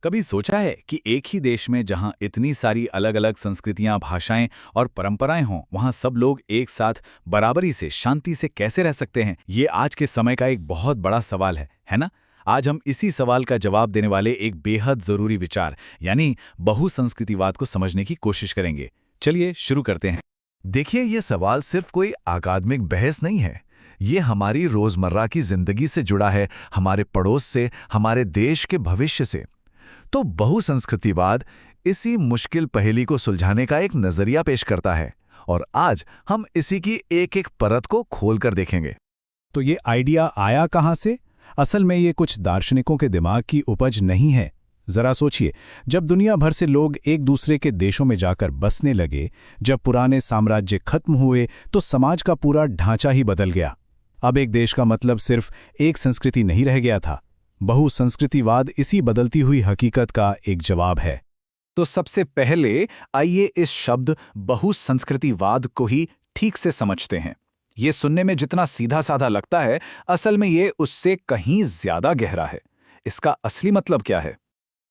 कभी सोचा है कि एक ही देश में जहां इतनी सारी अलग अलग संस्कृतियां, भाषाएं और परंपराएं हों, वहां सब लोग एक साथ बराबरी से, शांति से कैसे रह सकते हैं? ये आज के समय का एक बहुत बड़ा सवाल है ना? आज हम इसी सवाल का जवाब देने वाले एक बेहद जरूरी विचार यानी बहुसंस्कृतिवाद को समझने की कोशिश करेंगे। चलिए शुरू करते हैं। देखिए, ये सवाल सिर्फ कोई अकादमिक बहस नहीं है। ये हमारी रोजमर्रा की जिंदगी से जुड़ा है, हमारे पड़ोस से, हमारे देश के भविष्य से। तो बहुसंस्कृतिवाद इसी मुश्किल पहेली को सुलझाने का एक नजरिया पेश करता है, और आज हम इसी की एक एक परत को खोलकर देखेंगे। तो ये आइडिया आया कहाँ से? असल में ये कुछ दार्शनिकों के दिमाग की उपज नहीं है। जरा सोचिए, जब दुनिया भर से लोग एक दूसरे के देशों में जाकर बसने लगे, जब पुराने साम्राज्य खत्म हुए, तो समाज का पूरा ढांचा ही बदल गया। अब एक देश का मतलब सिर्फ एक संस्कृति नहीं रह गया था। बहुसंस्कृतिवाद इसी बदलती हुई हकीकत का एक जवाब है। तो सबसे पहले आइए इस शब्द बहुसंस्कृतिवाद को ही ठीक से समझते हैं। ये सुनने में जितना सीधा साधा लगता है, असल में ये उससे कहीं ज्यादा गहरा है। इसका असली मतलब क्या है?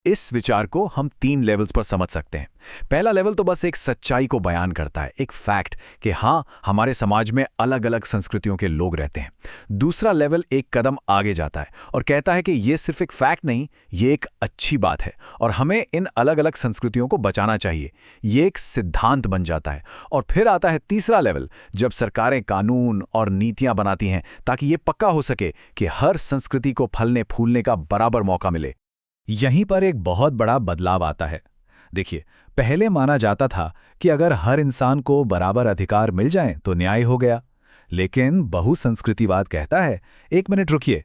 इस विचार को हम 3 लेवल्स पर समझ सकते हैं। पहला लेवल तो बस एक सच्चाई को बयान करता है, एक फैक्ट कि हाँ, हमारे समाज में अलग अलग संस्कृतियों के लोग रहते हैं। दूसरा लेवल एक कदम आगे जाता है और कहता है कि ये सिर्फ एक फैक्ट नहीं, ये एक अच्छी बात है और हमें इन अलग अलग संस्कृतियों को बचाना चाहिए। ये एक सिद्धांत बन जाता है। और फिर आता है तीसरा लेवल, जब सरकारें कानून और नीतियां बनाती हैं ताकि ये पक्का हो सके कि हर संस्कृति को फलने फूलने का बराबर मौका मिले। यहीं पर एक बहुत बड़ा बदलाव आता है। देखिए, पहले माना जाता था कि अगर हर इंसान को बराबर अधिकार मिल जाएं तो न्याय हो गया। लेकिन बहुसंस्कृतिवाद कहता है, एक मिनट रुकिए,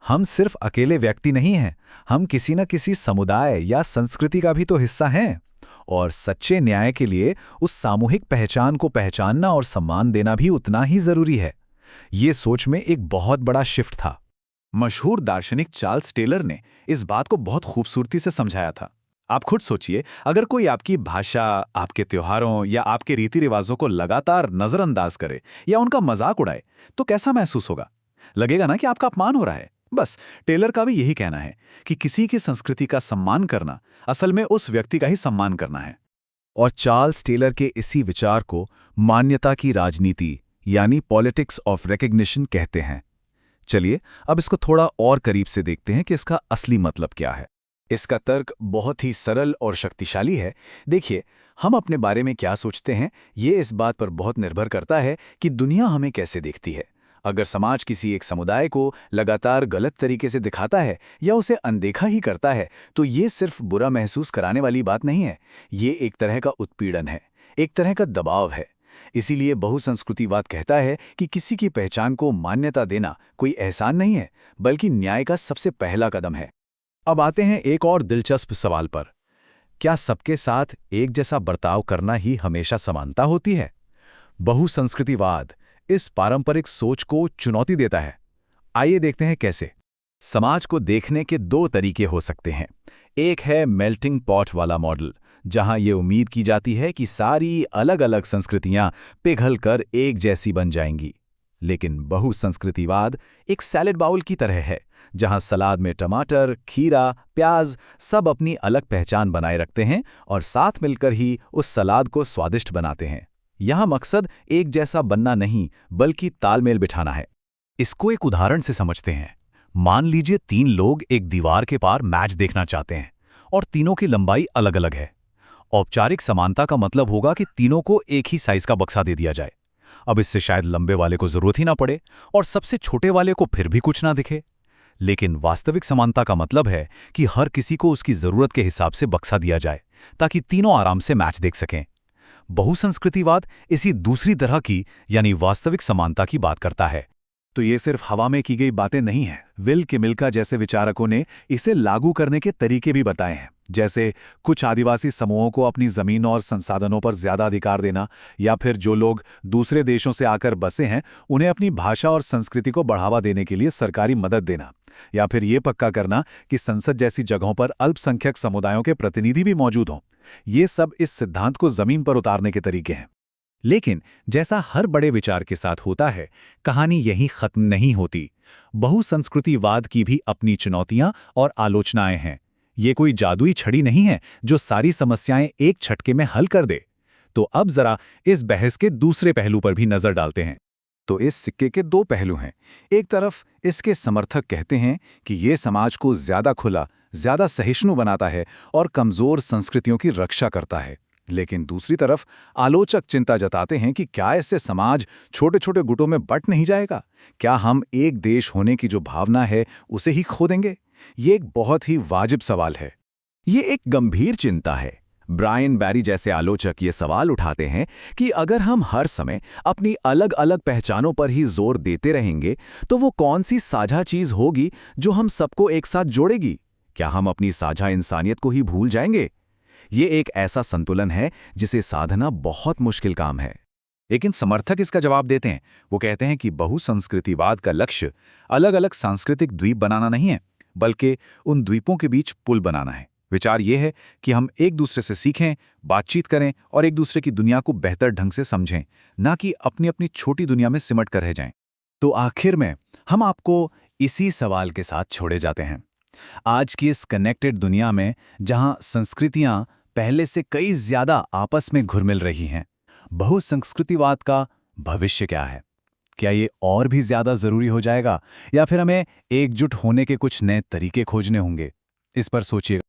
हम सिर्फ अकेले व्यक्ति नहीं हैं, हम किसी न किसी समुदाय या संस्कृति का भी तो हिस्सा हैं। और सच्चे न्याय के लिए उस सामूहिक पहचान को पहचानना और सम्मान देना भी उतना ही जरूरी है। ये सोच में एक बहुत बड़ा शिफ्ट था। मशहूर दार्शनिक चार्ल्स टेलर ने इस बात को बहुत खूबसूरती से समझाया था। आप खुद सोचिए, अगर कोई आपकी भाषा, आपके त्योहारों या आपके रीति रिवाजों को लगातार नजरअंदाज करे या उनका मजाक उड़ाए, तो कैसा महसूस होगा? लगेगा ना कि आपका अपमान हो रहा है। बस टेलर का भी यही कहना है कि किसी की संस्कृति का सम्मान करना असल में उस व्यक्ति का ही सम्मान करना है। और चार्ल्स टेलर के इसी विचार को मान्यता की राजनीति यानी पॉलिटिक्स ऑफ रिकॉग्निशन कहते हैं। चलिए अब इसको थोड़ा और करीब से देखते हैं कि इसका असली मतलब क्या है। इसका तर्क बहुत ही सरल और शक्तिशाली है। देखिए, हम अपने बारे में क्या सोचते हैं, ये इस बात पर बहुत निर्भर करता है कि दुनिया हमें कैसे देखती है। अगर समाज किसी एक समुदाय को लगातार गलत तरीके से दिखाता है या उसे अनदेखा ही करता है, तो ये सिर्फ बुरा महसूस कराने वाली बात नहीं है। ये एक तरह का उत्पीड़न है, एक तरह का दबाव है। इसीलिए बहुसंस्कृतिवाद कहता है कि किसी की पहचान को मान्यता देना कोई एहसान नहीं है, बल्कि न्याय का सबसे पहला कदम है। अब आते हैं एक और दिलचस्प सवाल पर। क्या सबके साथ एक जैसा बर्ताव करना ही हमेशा समानता होती है? बहुसंस्कृतिवाद इस पारंपरिक सोच को चुनौती देता है। आइए देखते हैं कैसे। समाज को देखने के 2 तरीके हो सकते हैं। एक है मेल्टिंग पॉट वाला मॉडल, जहां ये उम्मीद की जाती है कि सारी अलग अलग संस्कृतियां पिघलकर एक जैसी बन जाएंगी। लेकिन बहुसंस्कृतिवाद एक सैलेड बाउल की तरह है, जहां सलाद में टमाटर, खीरा, प्याज सब अपनी अलग पहचान बनाए रखते हैं और साथ मिलकर ही उस सलाद को स्वादिष्ट बनाते हैं। यहां मकसद एक जैसा बनना नहीं, बल्कि तालमेल बिठाना है। इसको एक उदाहरण से समझते हैं। मान लीजिए 3 लोग एक दीवार के पार मैच देखना चाहते हैं और तीनों की लंबाई अलग अलग है। औपचारिक समानता का मतलब होगा कि तीनों को एक ही साइज का बक्सा दे दिया जाए। अब इससे शायद लंबे वाले को जरूरत ही ना पड़े और सबसे छोटे वाले को फिर भी कुछ ना दिखे। लेकिन वास्तविक समानता का मतलब है कि हर किसी को उसकी जरूरत के हिसाब से बक्सा दिया जाए ताकि तीनों आराम से मैच देख सकें। बहुसंस्कृतिवाद इसी दूसरी तरह की यानी वास्तविक समानता की बात करता है। तो ये सिर्फ हवा में की गई बातें नहीं हैं। विल के मिल्का जैसे विचारकों ने इसे लागू करने के तरीके भी बताए हैं, जैसे कुछ आदिवासी समूहों को अपनी जमीन और संसाधनों पर ज्यादा अधिकार देना, या फिर जो लोग दूसरे देशों से आकर बसे हैं उन्हें अपनी भाषा और संस्कृति को बढ़ावा देने के लिए सरकारी मदद देना, या फिर ये पक्का करना कि संसद जैसी जगहों पर अल्पसंख्यक समुदायों के प्रतिनिधि भी मौजूद हों। ये सब इस सिद्धांत को जमीन पर उतारने के तरीके हैं। लेकिन जैसा हर बड़े विचार के साथ होता है, कहानी यहीं खत्म नहीं होती। बहुसंस्कृतिवाद की भी अपनी चुनौतियां और आलोचनाएं हैं। ये कोई जादुई छड़ी नहीं है जो सारी समस्याएं एक झटके में हल कर दे। तो अब जरा इस बहस के दूसरे पहलू पर भी नजर डालते हैं। तो इस सिक्के के दो पहलू हैं। एक तरफ इसके समर्थक कहते हैं कि ये समाज को ज्यादा खुला, ज्यादा सहिष्णु बनाता है और कमजोर संस्कृतियों की रक्षा करता है। लेकिन दूसरी तरफ आलोचक चिंता जताते हैं कि क्या इससे समाज छोटे छोटे गुटों में बंट नहीं जाएगा? क्या हम एक देश होने की जो भावना है उसे ही खो देंगे? ये एक बहुत ही वाजिब सवाल है। ये एक गंभीर चिंता है। ब्रायन बैरी जैसे आलोचक ये सवाल उठाते हैं कि अगर हम हर समय अपनी अलग अलग पहचानों पर ही जोर देते रहेंगे तो वो कौन सी साझा चीज होगी जो हम सबको एक साथ जोड़ेगी? क्या हम अपनी साझा इंसानियत को ही भूल जाएंगे? ये एक ऐसा संतुलन है जिसे साधना बहुत मुश्किल काम है। लेकिन समर्थक इसका जवाब देते हैं। वो कहते हैं कि बहुसंस्कृतिवाद का लक्ष्य अलग अलग सांस्कृतिक द्वीप बनाना नहीं है, बल्कि उन द्वीपों के बीच पुल बनाना है। विचार ये है कि हम एक दूसरे से सीखें, बातचीत करें और एक दूसरे की दुनिया को बेहतर ढंग से समझें, ना कि अपनी अपनी छोटी दुनिया में सिमट कर रह जाएं। तो आखिर में हम आपको इसी सवाल के साथ छोड़े जाते हैं। आज की इस कनेक्टेड दुनिया में जहां संस्कृतियां पहले से कई ज्यादा आपस में घुल-मिल रही हैं, बहुसंस्कृतिवाद का भविष्य क्या है? क्या ये और भी ज्यादा जरूरी हो जाएगा या फिर हमें एकजुट होने के कुछ नए तरीके खोजने होंगे? इस पर सोचिएगा।